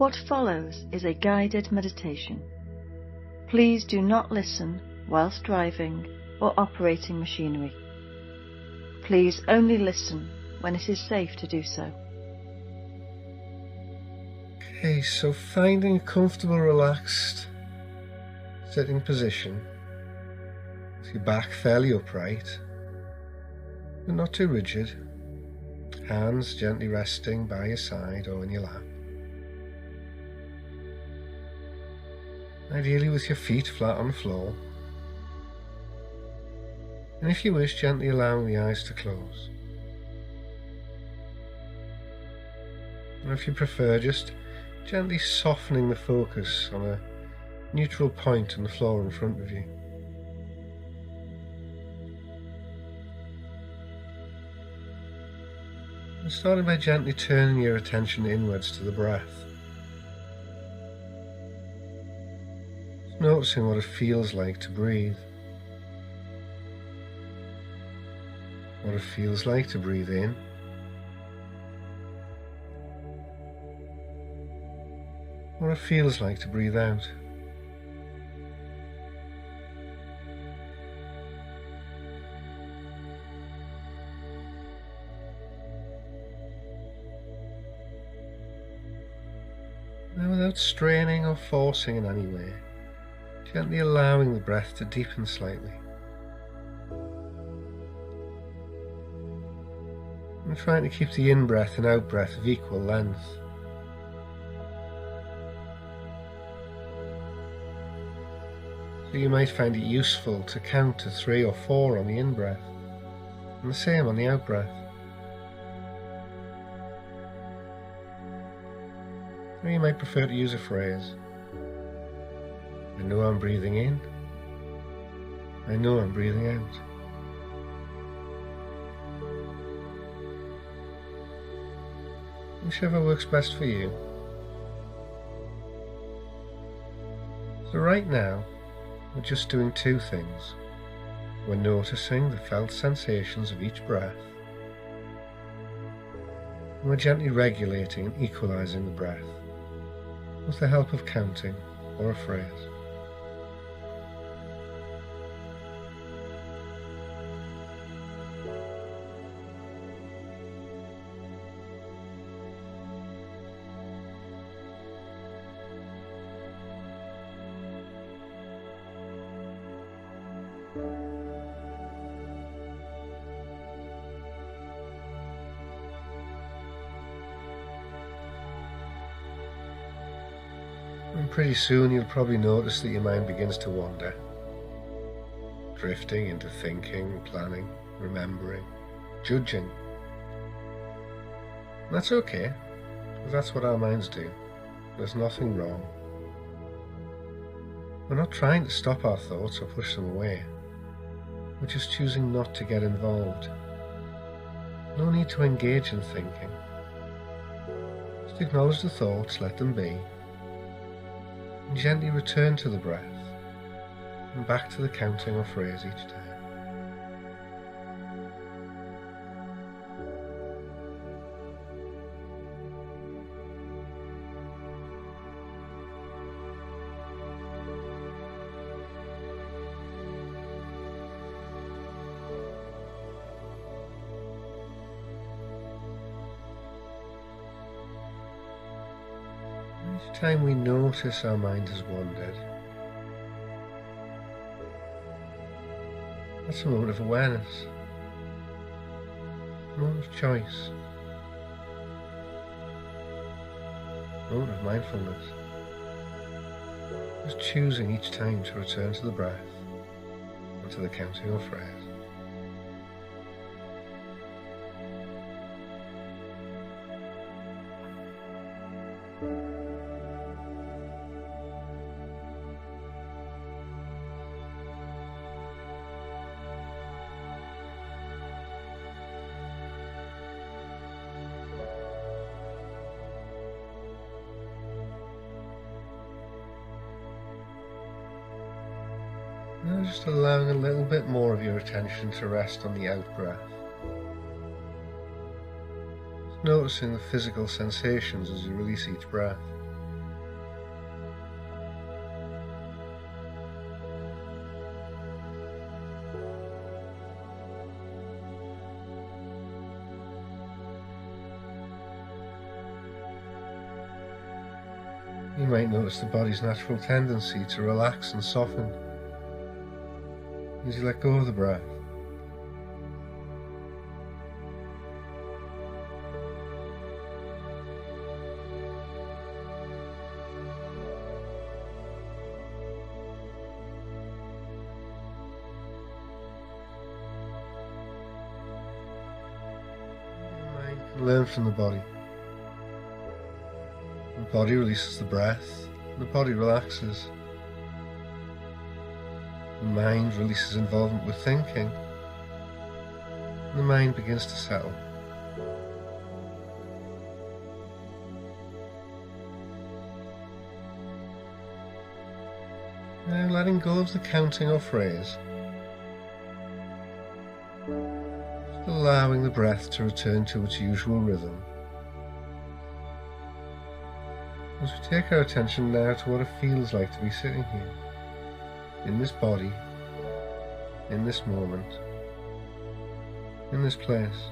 What follows is a guided meditation. Please do not listen whilst driving or operating machinery. Please only listen when it is safe to do so. Okay, so finding a comfortable, relaxed sitting position with your back fairly upright, but not too rigid. Hands gently resting by your side or in your lap. Ideally with your feet flat on the floor. And if you wish, gently allowing the eyes to close. Or if you prefer, just gently softening the focus on a neutral point on the floor in front of you. And starting by gently turning your attention inwards to the breath. Just noticing what it feels like to breathe. What it feels like to breathe in. What it feels like to breathe out. Now, without straining or forcing in any way, gently allowing the breath to deepen slightly. And trying to keep the in-breath and out-breath of equal length. So you might find it useful to count to 3 or 4 on the in-breath, and the same on the out-breath. Or you might prefer to use a phrase. I know I'm breathing in. I know I'm breathing out. Whichever works best for you. So right now, we're just doing 2 things. We're noticing the felt sensations of each breath. And we're gently regulating and equalizing the breath with the help of counting or a phrase. And pretty soon you'll probably notice that your mind begins to wander, drifting into thinking, planning, remembering, judging. And that's okay, because that's what our minds do. There's nothing wrong. We're not trying to stop our thoughts or push them away. We're just choosing not to get involved. No need to engage in thinking. Just acknowledge the thoughts, let them be, and gently return to the breath and back to the counting or phrase each time. Each time we notice our mind has wandered, that's a moment of awareness, a moment of choice, a moment of mindfulness. Just choosing each time to return to the breath or to the counting or phrase. Now just allowing a little bit more of your attention to rest on the out-breath. Just noticing the physical sensations as you release each breath. You might notice the body's natural tendency to relax and soften as you let go of the breath. Learn from the body. The body releases the breath, and the body relaxes. The mind releases involvement with thinking, and the mind begins to settle. Now letting go of the counting or phrase, allowing the breath to return to its usual rhythm. As we take our attention now to what it feels like to be sitting here, in this body, in this moment, in this place.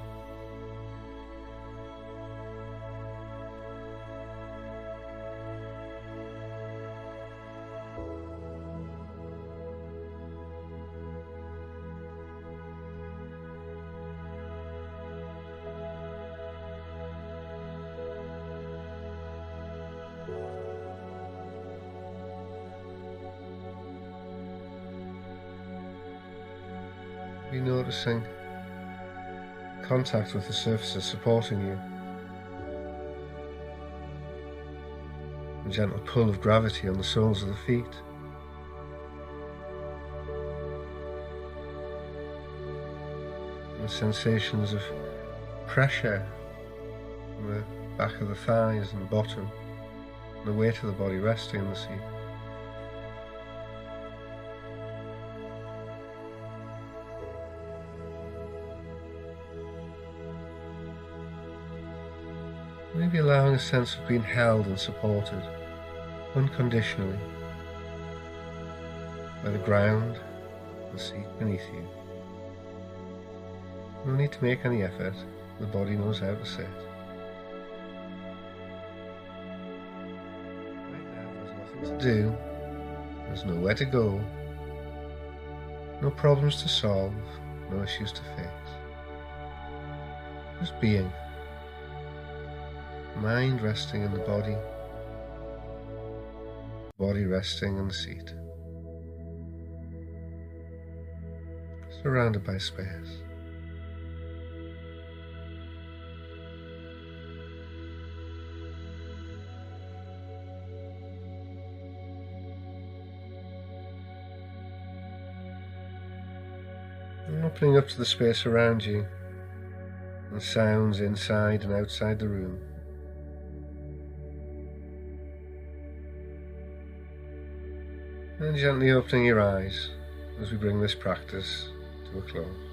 Be noticing contact with the surfaces supporting you, a gentle pull of gravity on the soles of the feet, and the sensations of pressure on the back of the thighs and bottom, and the weight of the body resting in the seat. Maybe allowing a sense of being held and supported unconditionally by the ground, the seat beneath you. No need to make any effort, the body knows how to sit. Right now there's nothing to do, there's nowhere to go, no problems to solve, no issues to fix. Just being. Mind resting in the body resting in the seat, surrounded by space. And opening up to the space around you and sounds inside and outside the room. And gently opening your eyes as we bring this practice to a close.